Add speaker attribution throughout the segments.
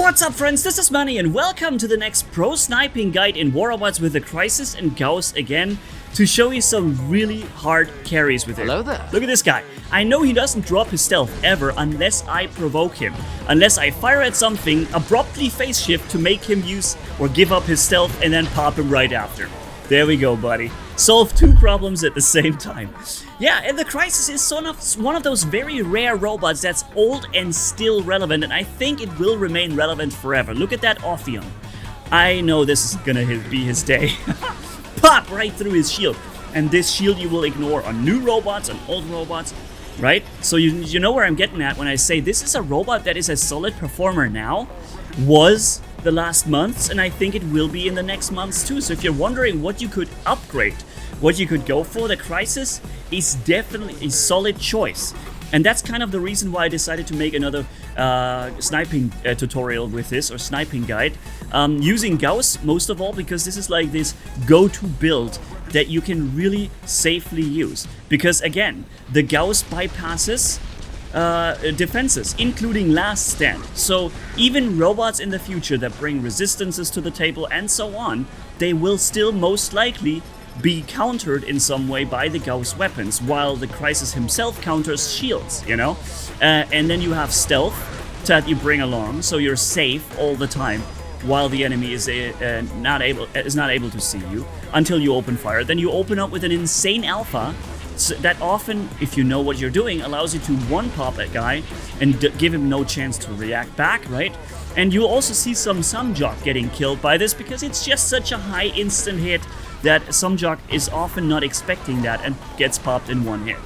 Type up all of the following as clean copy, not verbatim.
Speaker 1: What's up, friends? This is Manni, and welcome to the next pro sniping guide in War Robots with the Crisis and Gauss again, to show you some really hard carries with it.
Speaker 2: Hello there.
Speaker 1: Look at this guy. I know he doesn't drop his stealth ever unless I provoke him. Unless I fire at something, abruptly phase shift to make him use or give up his stealth and then pop him right after. There we go, buddy. Solve two problems at the same time. Yeah, and the Crisis is one of those very rare robots that's old and still relevant, and I think it will remain relevant forever. Look at that Ophion. I know this is gonna be his day. Pop right through his shield. And this shield you will ignore on new robots, on old robots, right? So you know where I'm getting at when I say this is a robot that is a solid performer now, was the last months, and I think it will be in the next months too. So if you're wondering what you could upgrade, what you could go for, the Crisis is definitely a solid choice. And that's kind of the reason why I decided to make another sniping tutorial with this, or sniping guide, using Gauss most of all, because this is like this go-to build that you can really safely use. Because again, the Gauss bypasses defenses, including last stand. So even robots in the future that bring resistances to the table and so on, they will still most likely be countered in some way by the Gauss weapons, while the Crisis himself counters shields, you know? And then you have stealth that you bring along, so you're safe all the time while the enemy is not able to see you until you open fire. Then you open up with an insane alpha that often, if you know what you're doing, allows you to one-pop that guy and give him no chance to react back, right? And you'll also see some Jock getting killed by this, because it's just such a high instant hit that Jock is often not expecting that and gets popped in one hit.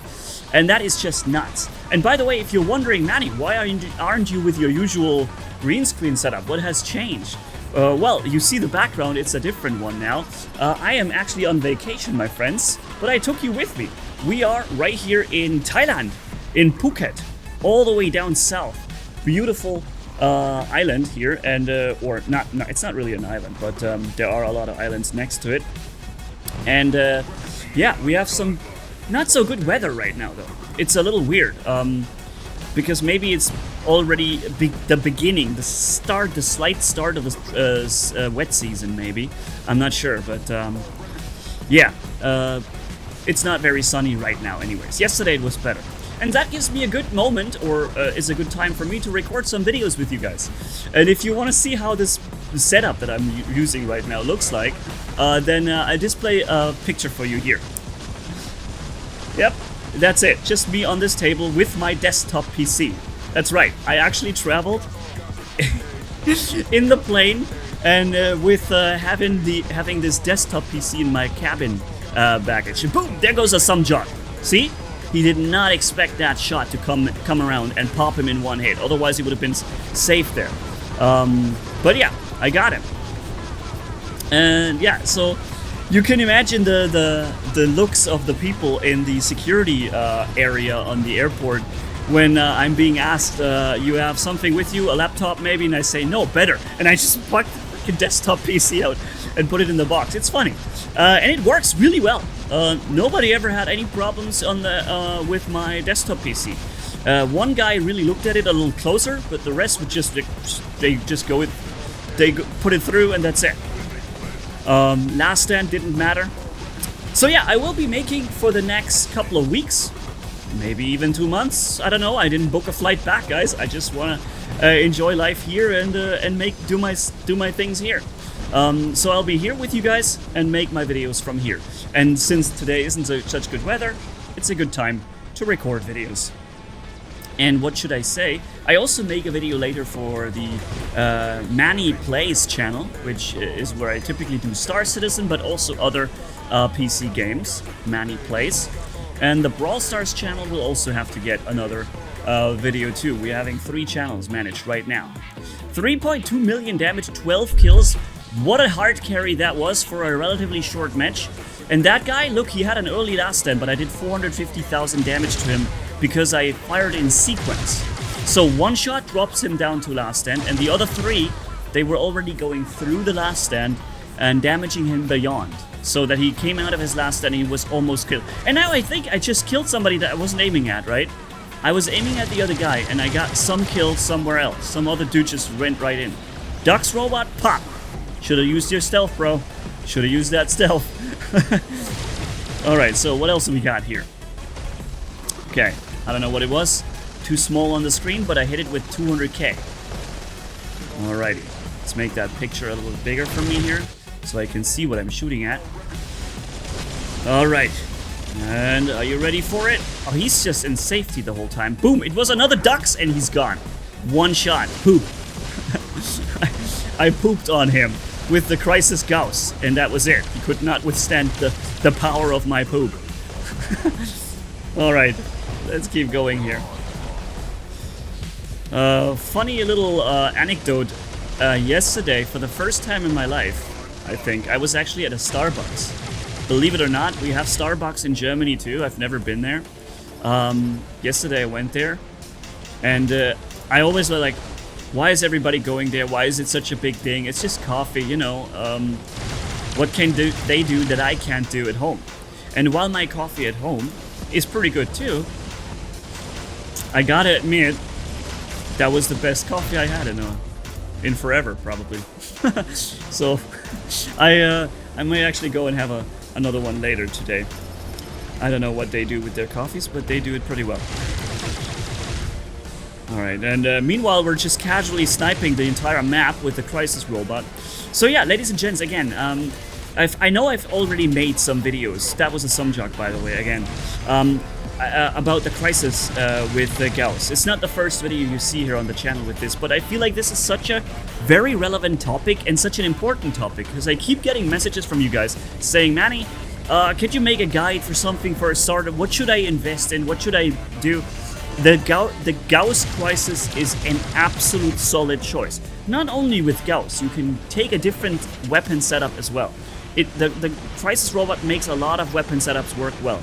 Speaker 1: And that is just nuts. And by the way, if you're wondering, Manni, why aren't you with your usual green screen setup? What has changed? Well, you see the background, it's a different one now. I am actually on vacation, my friends, but I took you with me. We are right here in Thailand, in Phuket, all the way down south. Beautiful island here, and or not, it's not really an island, but there are a lot of islands next to it. And yeah, we have some not so good weather right now, though. It's a little weird, because maybe it's already the beginning, the slight start of the wet season, maybe. I'm not sure, but yeah, it's not very sunny right now anyways. Yesterday it was better. And that gives me a good moment, or is a good time for me to record some videos with you guys. And if you want to see how this setup that I'm using right now looks like, then I display a picture for you here. Yep, that's it. Just me on this table with my desktop PC. That's right, I actually traveled in the plane, and with having this desktop PC in my cabin baggage. And boom, there goes a Jock. See? He did not expect that shot to come around and pop him in one hit. Otherwise, he would have been safe there. But yeah, I got him. And yeah, so you can imagine the looks of the people in the security area on the airport when I'm being asked, you have something with you, a laptop maybe, and I say, no, better. And I just pluck the desktop PC out and put it in the box. It's funny. And it works really well. Nobody ever had any problems on the with my desktop PC. One guy really looked at it a little closer, but the rest would just put it through, and that's it. Last stand didn't matter. So yeah, I will be making for the next couple of weeks, maybe even 2 months. I don't know. I didn't book a flight back, guys. I just wanna enjoy life here and do my things here. So I'll be here with you guys and make my videos from here. And since today isn't such good weather, it's a good time to record videos. And what should I say? I also make a video later for the Manni Plays channel, which is where I typically do Star Citizen, but also other PC games, Manni Plays. And the Brawl Stars channel will also have to get another video too. We're having 3 channels managed right now. 3.2 million damage, 12 kills. What a hard carry that was for a relatively short match. And that guy, look, he had an early last stand, but I did 450,000 damage to him because I fired in sequence. So one shot drops him down to last stand, and the other 3, they were already going through the last stand and damaging him beyond. So that he came out of his last stand and he was almost killed. And now I think I just killed somebody that I wasn't aiming at, right? I was aiming at the other guy and I got some kill somewhere else. Some other dude just went right in. Ducks robot, pop. Should have used your stealth, bro. Should have used that stealth. Alright, so what else do we got here? Okay, I don't know what it was. Too small on the screen, but I hit it with 200k. Alrighty, let's make that picture a little bigger for me here, so I can see what I'm shooting at. Alright, and are you ready for it? Oh, he's just in safety the whole time. Boom, it was another ducks, and he's gone. One shot, poop. I pooped on him with the Crisis Gauss, and that was it. He could not withstand the power of my poop. Alright, let's keep going here. Funny little anecdote. Yesterday, for the first time in my life, I think, I was actually at a Starbucks. Believe it or not, we have Starbucks in Germany too. I've never been there. Yesterday I went there, and I always was like, why is everybody going there? Why is it such a big thing? It's just coffee, you know. What can they do that I can't do at home? And while my coffee at home is pretty good too, I gotta admit, that was the best coffee I had in forever, probably. So I may actually go and have another one later today. I don't know what they do with their coffees, but they do it pretty well. Alright, and meanwhile we're just casually sniping the entire map with the Crisis robot. So yeah, ladies and gents, again, I know I've already made some videos. That was a Sumjock, by the way, again. About the Crisis with Gauss. It's not the first video you see here on the channel with this, but I feel like this is such a very relevant topic and such an important topic, because I keep getting messages from you guys saying, Manny, could you make a guide for something for a startup? What should I invest in? What should I do? The Gauss Crisis is an absolute solid choice. Not only with Gauss, you can take a different weapon setup as well. The Crisis robot makes a lot of weapon setups work well.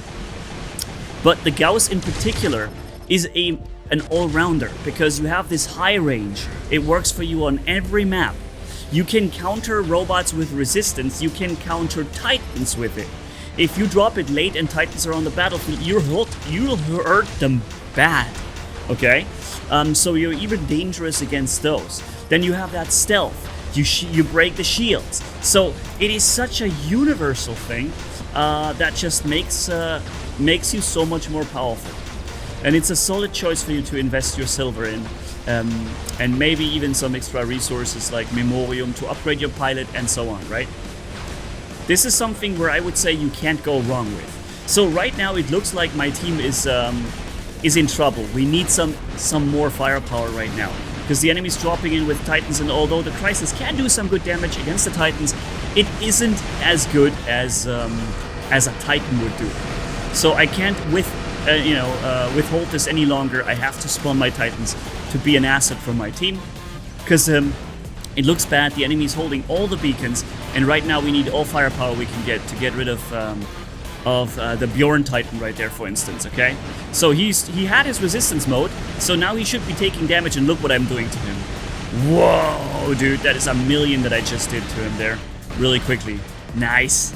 Speaker 1: But the Gauss in particular is an all-rounder, because you have this high range. It works for you on every map. You can counter robots with resistance, you can counter Titans with it. If you drop it late and Titans are on the battlefield, you'll hurt them bad, okay? So you're even dangerous against those. Then you have that stealth. You break the shields. So it is such a universal thing that just makes you so much more powerful. And it's a solid choice for you to invest your silver in, and maybe even some extra resources like Memorium to upgrade your pilot and so on, right? This is something where I would say you can't go wrong with. So right now it looks like my team is in trouble. We need some more firepower right now, because the enemy's dropping in with Titans, and although the Crisis can do some good damage against the Titans, it isn't as good as a Titan would do. So I can't withhold this any longer. I have to spawn my Titans to be an asset for my team, because it looks bad. The enemy's holding all the beacons, and right now we need all firepower we can get to get rid of the Bjorn Titan right there, for instance, okay? So he had his resistance mode, so now he should be taking damage, and look what I'm doing to him. Whoa, dude, that is a million that I just did to him there, really quickly. Nice.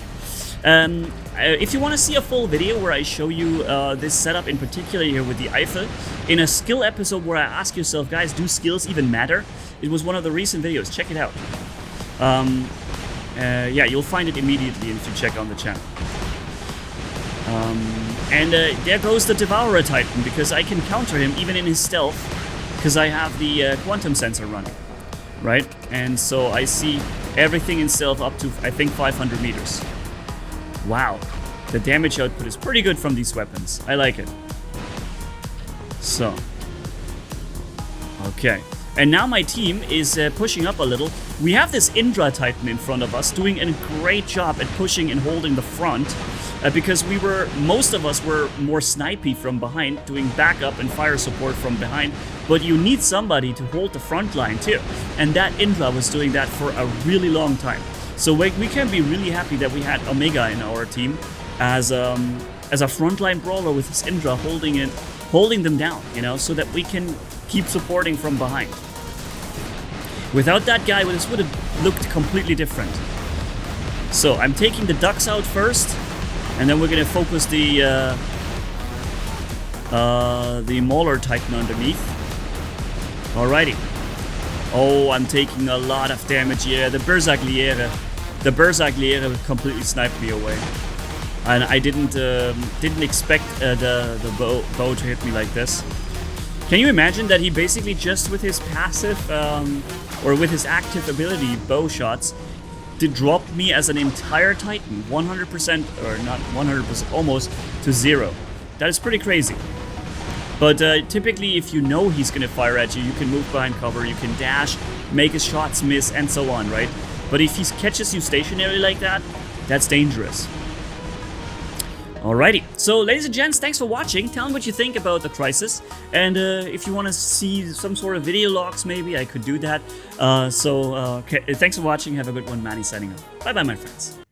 Speaker 1: If you want to see a full video where I show you this setup in particular here with the Eiffel, in a skill episode where I ask yourself, guys, do skills even matter? It was one of the recent videos, check it out. Yeah, you'll find it immediately if you check on the channel. And there goes the Devourer Titan, because I can counter him even in his stealth, because I have the quantum sensor running, right? And so I see everything in stealth up to, I think, 500 meters. Wow, the damage output is pretty good from these weapons. I like it. So, okay. And now my team is pushing up a little. We have this Indra Titan in front of us doing a great job at pushing and holding the front, because most of us were more snipey from behind, doing backup and fire support from behind. But you need somebody to hold the front line too. And that Indra was doing that for a really long time. So we can be really happy that we had Omega in our team as a frontline brawler with his Indra holding them down, you know, so that we can keep supporting from behind. Without that guy, this would have looked completely different. So I'm taking the ducks out first, and then we're gonna focus the Mauler Titan underneath. Alrighty. Oh, I'm taking a lot of damage here. The Bersagliere completely sniped me away. And I didn't expect the bow to hit me like this. Can you imagine that he basically just with his passive or with his active ability bow shots did drop me as an entire Titan 100% or not 100%, almost to 0. That is pretty crazy. But typically if you know he's gonna fire at you, you can move behind cover, you can dash, make his shots miss and so on, right? But if he catches you stationary like that, that's dangerous. Alrighty, so ladies and gents, thanks for watching. Tell me what you think about the Crisis, and if you want to see some sort of video logs, maybe I could do that. Thanks for watching. Have a good one. Manni signing off. Bye bye, my friends.